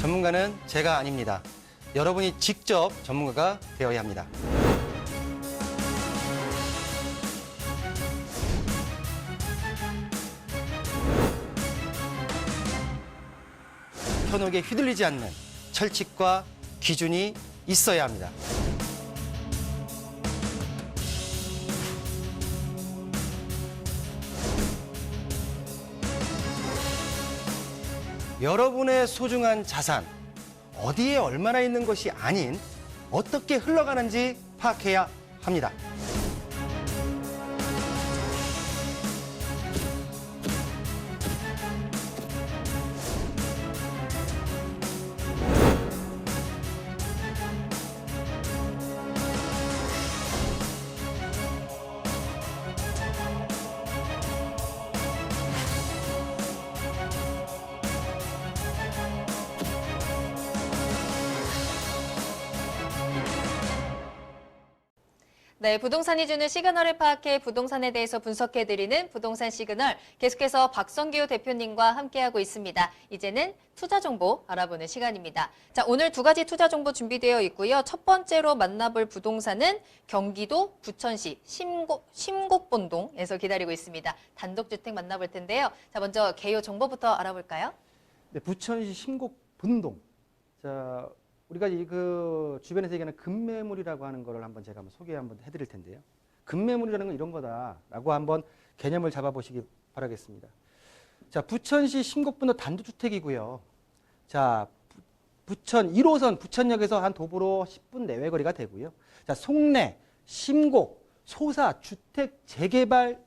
전문가는 제가 아닙니다. 여러분이 직접 전문가가 되어야 합니다. 현혹에 휘둘리지 않는 철칙과 기준이 있어야 합니다. 여러분의 소중한 자산, 어디에 얼마나 있는 것이 아닌 어떻게 흘러가는지 파악해야 합니다. 네, 부동산이 주는 시그널을 파악해 부동산에 대해서 분석해드리는 부동산 시그널. 계속해서 박성규 대표님과 함께하고 있습니다. 이제는 투자 정보 알아보는 시간입니다. 자, 오늘 두 가지 투자 정보 준비되어 있고요. 첫 번째로 만나볼 부동산은 경기도 부천시 심곡본동에서 기다리고 있습니다. 단독주택 만나볼 텐데요. 자, 먼저 개요 정보부터 알아볼까요? 네, 부천시 심곡본동. 자, 우리가 그 주변에서 얘기하는 급매물이라고 하는 거를 제가 한번 소개 한번 해드릴 텐데요. 급매물이라는 건 이런 거다라고 한번 개념을 잡아보시기 바라겠습니다. 자, 부천시 심곡본동 단독주택이고요. 자, 부천 1호선 부천역에서 한 도보로 10분 내외 거리가 되고요. 자, 송내, 심곡, 소사 주택 재개발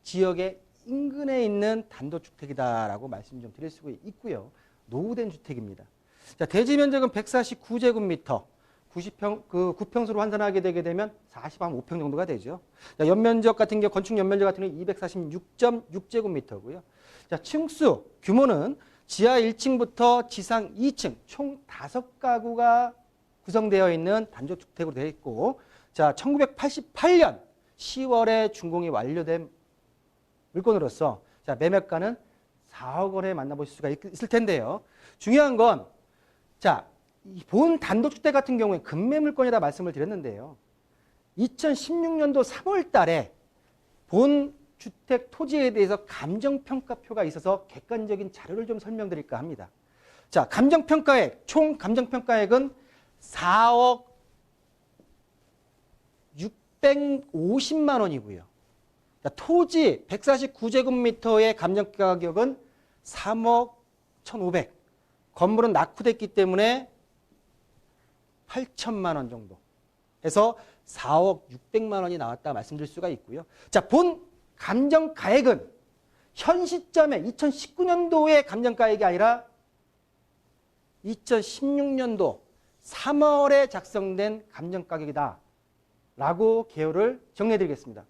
지역의 인근에 있는 단독주택이다라고 말씀 좀 드릴 수가 있고요. 노후된 주택입니다. 자, 대지 면적은 149제곱미터, 9평수로 환산하게 되게 되면 45평 정도가 되죠. 자, 연면적 같은 경우, 건축 연면적 같은 경우 246.6제곱미터고요. 자, 층수 규모는 지하 1층부터 지상 2층 총 5가구가 구성되어 있는 단독주택으로 되어 있고, 자, 1988년 10월에 준공이 완료된 물건으로서 자, 매매가는 4억 원에 만나보실 수가 있을 텐데요. 중요한 건 자, 본 단독주택 같은 경우에 급매물건이라 말씀을 드렸는데요. 2016년도 3월 달에 본 주택 토지에 대해서 감정평가표가 있어서 객관적인 자료를 좀 설명드릴까 합니다. 자, 감정평가액, 총 감정평가액은 4억 650만 원이고요. 자, 토지 149제곱미터의 감정가격은 3억 1,500. 건물은 낙후됐기 때문에 8천만 원 정도 해서 4억 600만 원이 나왔다 말씀드릴 수가 있고요. 자, 본 감정가액은 현 시점에 2019년도의 감정가액이 아니라 2016년도 3월에 작성된 감정가격이다 라고 개요를 정리해드리겠습니다.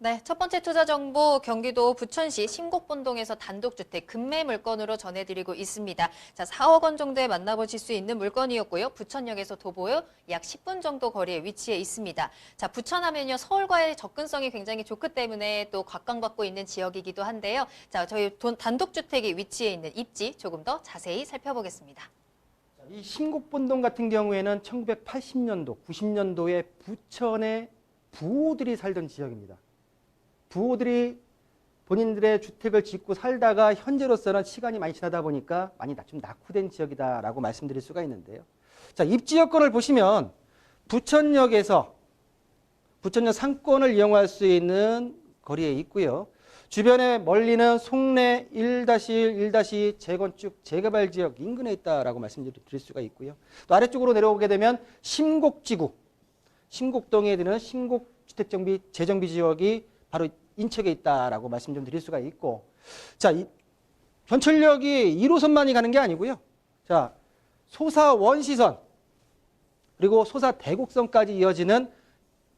네, 첫 번째 투자 정보 경기도 부천시 심곡본동에서 단독주택 급매 물건으로 전해드리고 있습니다. 자, 4억 원 정도에 만나보실 수 있는 물건이었고요. 부천역에서 도보요 약 10분 정도 거리에 위치해 있습니다. 자, 부천하면요 서울과의 접근성이 굉장히 좋기 때문에 또 각광받고 있는 지역이기도 한데요. 자, 저희 단독주택이 위치해 있는 입지 조금 더 자세히 살펴보겠습니다. 이 심곡본동 같은 경우에는 1980년도, 90년도에 부천의 부호들이 살던 지역입니다. 부호들이 본인들의 주택을 짓고 살다가 현재로서는 시간이 많이 지나다 보니까 많이 좀 낙후된 지역이다라고 말씀드릴 수가 있는데요. 자, 입지 여건을 보시면 부천역에서 부천역 상권을 이용할 수 있는 거리에 있고요. 주변에 멀리는 송내 1-1, 1-2 재건축, 재개발 지역 인근에 있다라고 말씀드릴 수가 있고요. 또 아래쪽으로 내려오게 되면 심곡지구, 심곡동에 드는 심곡주택정비 재정비 지역이 바로 인척에 있다라고 말씀 좀 드릴 수가 있고, 자, 현철역이 1호선만이 가는 게 아니고요. 자, 소사 원시선 그리고 소사 대곡선까지 이어지는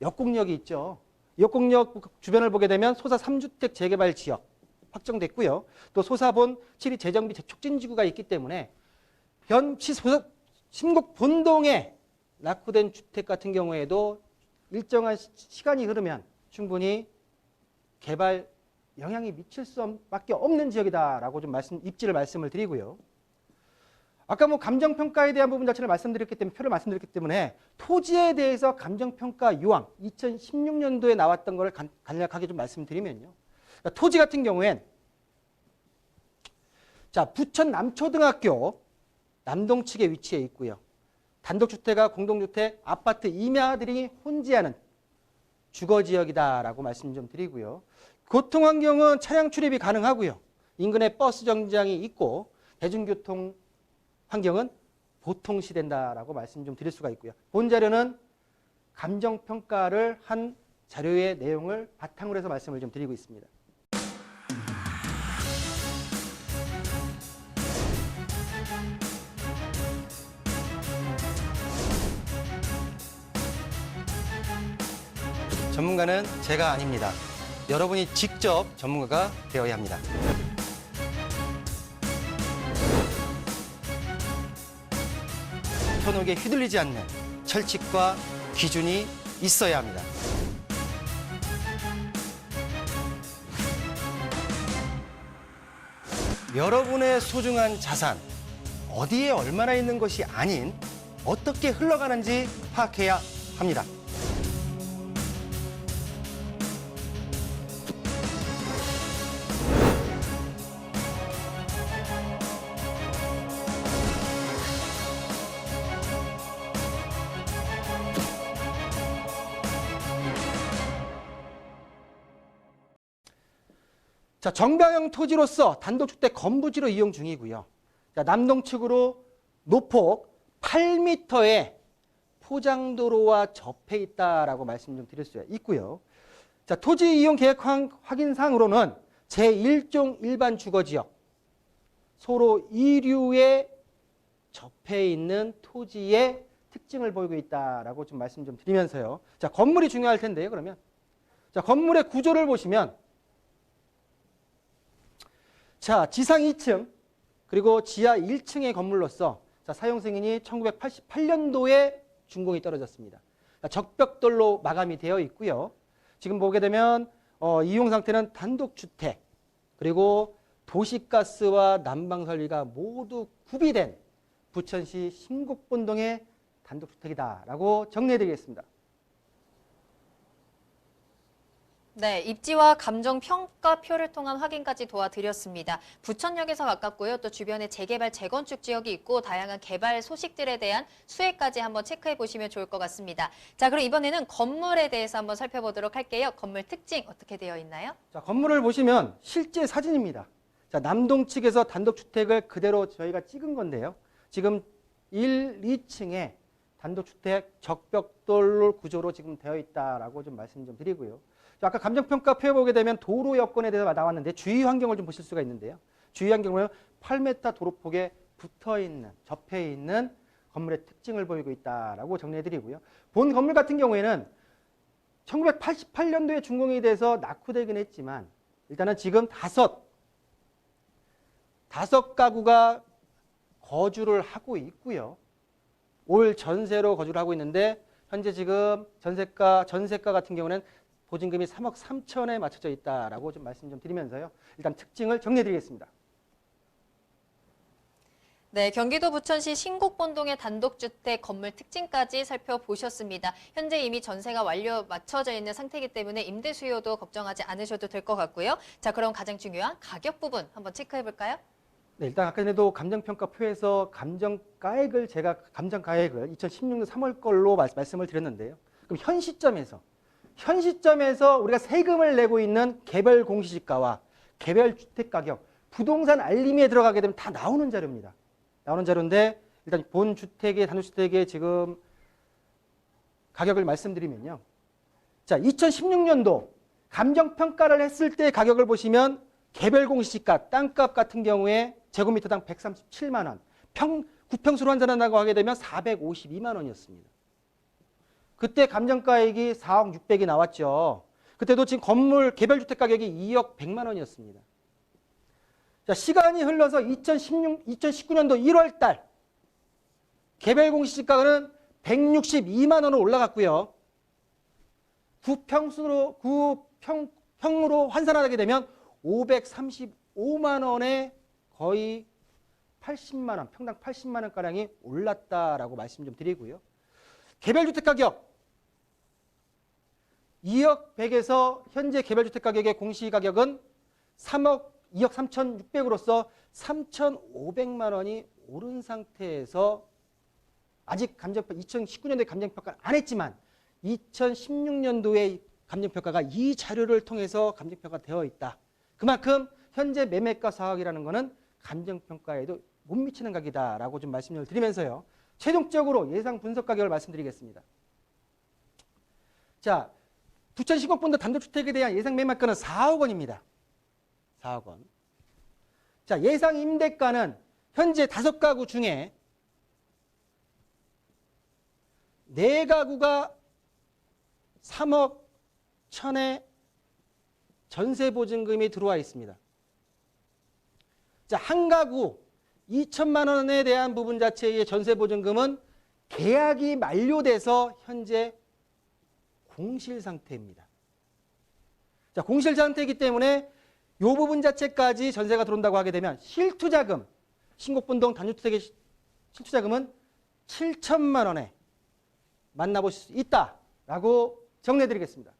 역곡역이 있죠. 역곡역 주변을 보게 되면 소사 3주택 재개발 지역 확정됐고요. 또 소사본 7위 재정비 재촉진지구가 있기 때문에 심곡 본동에 낙후된 주택 같은 경우에도 일정한 시간이 흐르면 충분히 개발 영향이 미칠 수밖에 없는 지역이다라고 좀 입지를 말씀을 드리고요. 아까 뭐 감정평가에 대한 부분 자체를 말씀드렸기 때문에 표를 말씀드렸기 때문에 토지에 대해서 감정평가 요항 2016년도에 나왔던 걸 간략하게 좀 말씀드리면요. 그러니까 토지 같은 경우엔 자, 부천 남초등학교 남동 측에 위치해 있고요. 단독주택과 공동주택, 아파트 임야들이 혼재하는 주거지역이다라고 말씀 좀 드리고요. 교통환경은 차량 출입이 가능하고요. 인근에 버스 정류장이 있고 대중교통 환경은 보통시된다라고 말씀 좀 드릴 수가 있고요. 본 자료는 감정평가를 한 자료의 내용을 바탕으로 해서 말씀을 좀 드리고 있습니다. 전문가는 제가 아닙니다. 여러분이 직접 전문가가 되어야 합니다. 현혹에 휘둘리지 않는 철칙과 기준이 있어야 합니다. 여러분의 소중한 자산, 어디에 얼마나 있는 것이 아닌 어떻게 흘러가는지 파악해야 합니다. 자, 정방형 토지로서 단독주택 건부지로 이용 중이고요. 자, 남동 측으로 노폭 8m의 포장도로와 접해 있다라고 말씀 좀 드릴 수 있고요. 자, 토지 이용 계획 확인상으로는 제1종 일반 주거지역 소로 2류에 접해 있는 토지의 특징을 보이고 있다라고 좀 말씀 좀 드리면서요. 자, 건물이 중요할 텐데요. 그러면 자, 건물의 구조를 보시면 자, 지상 2층 그리고 지하 1층의 건물로서 자, 사용 승인이 1988년도에 준공이 떨어졌습니다. 자, 적벽돌로 마감이 되어 있고요. 지금 보게 되면 이용 상태는 단독주택 그리고 도시가스와 난방 설비가 모두 구비된 부천시 신곡본동의 단독주택이다라고 정리해드리겠습니다. 네, 입지와 감정평가표를 통한 확인까지 도와드렸습니다. 부천역에서 가깝고요. 또 주변에 재개발, 재건축 지역이 있고 다양한 개발 소식들에 대한 수혜까지 한번 체크해 보시면 좋을 것 같습니다. 자, 그럼 이번에는 건물에 대해서 한번 살펴보도록 할게요. 건물 특징 어떻게 되어 있나요? 자, 건물을 보시면 실제 사진입니다. 자, 남동 측에서 단독주택을 그대로 저희가 찍은 건데요. 지금 1, 2층에 단독주택 적벽돌 구조로 지금 되어 있다라고 좀 말씀 좀 드리고요. 아까 감정평가표에 보게 되면 도로 여건에 대해서 나왔는데 주위 환경을 좀 보실 수가 있는데요. 주위 환경은 8m 도로폭에 붙어있는, 접해 있는 건물의 특징을 보이고 있다라고 정리해드리고요. 본 건물 같은 경우에는 1988년도에 준공이 돼서 낙후되긴 했지만 일단은 지금 다섯 가구가 거주를 하고 있고요. 올 전세로 거주를 하고 있는데 현재 지금 전세가 같은 경우는 보증금이 3억 3천에 맞춰져 있다라고 좀 말씀 좀 드리면서요. 일단 특징을 정리해드리겠습니다. 네, 경기도 부천시 신곡본동의 단독주택 건물 특징까지 살펴보셨습니다. 현재 이미 전세가 맞춰져 있는 상태이기 때문에 임대 수요도 걱정하지 않으셔도 될 것 같고요. 자, 그럼 가장 중요한 가격 부분 한번 체크해 볼까요? 네, 일단 아까 전에도 감정평가표에서 감정가액을 2016년 3월 걸로 말씀을 드렸는데요. 그럼 현 시점에서 우리가 세금을 내고 있는 개별 공시지가와 개별 주택가격, 부동산 알림에 들어가게 되면 다 나오는 자료입니다. 나오는 자료인데 일단 본 주택의 단독주택의 지금 가격을 말씀드리면요. 자, 2016년도 감정평가를 했을 때 가격을 보시면 개별 공시지가 땅값 같은 경우에 제곱미터당 137만 원, 9평수로 환산한다고 하게 되면 452만 원이었습니다. 그때 감정가액이 4억 6백이 나왔죠. 그때도 지금 건물 개별주택 가격이 2억 100만 원이었습니다. 자, 시간이 흘러서 2019년도 1월 달 개별 공시지가는 162만 원으로 올라갔고요. 9평으로 환산하게 되면 535만 원에 거의 80만 원, 평당 80만 원가량이 올랐다라고 말씀 좀 드리고요. 개별주택 가격 2억 100에서 현재 개별주택 가격의 공시가격은 2억 3,600으로서 3,500만 원이 오른 상태에서 아직 2019년도에 감정평가를 안 했지만 2016년도에 감정평가가 이 자료를 통해서 감정평가되어 있다. 그만큼 현재 매매가 사각이라는 것은 감정평가에도 못 미치는 가격이다라고 좀 말씀을 드리면서요. 최종적으로 예상 분석 가격을 말씀드리겠습니다. 자, 부천 시곡본도 단독주택에 대한 예상 매매가는 4억 원입니다. 4억 원. 자, 예상 임대가는 현재 5가구 중에 4가구가 3억 1천에 전세보증금이 들어와 있습니다. 자, 한 가구 2천만 원에 대한 부분 자체의 전세보증금은 계약이 만료돼서 현재 공실 상태입니다. 자, 공실 상태이기 때문에 이 부분 자체까지 전세가 들어온다고 하게 되면 실투자금, 신곡분동 단독주택의 실투자금은 7천만 원에 만나보실 수 있다라고 정리해드리겠습니다.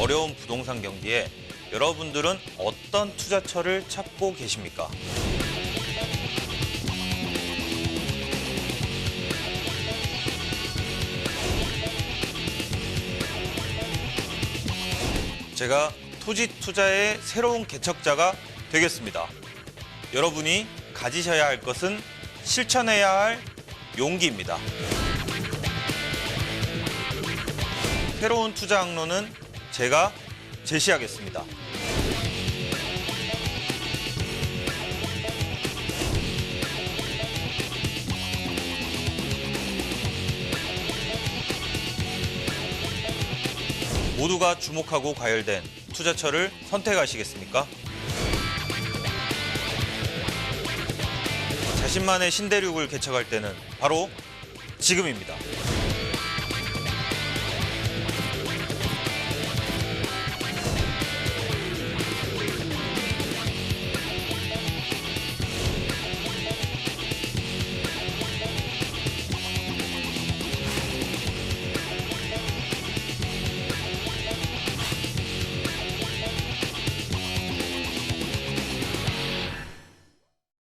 어려운 부동산 경기에 여러분들은 어떤 투자처를 찾고 계십니까? 제가 토지 투자의 새로운 개척자가 되겠습니다. 여러분이 가지셔야 할 것은 실천해야 할 용기입니다. 새로운 투자 항로는 제가 제시하겠습니다. 모두가 주목하고 과열된 투자처를 선택하시겠습니까? 자신만의 신대륙을 개척할 때는 바로 지금입니다.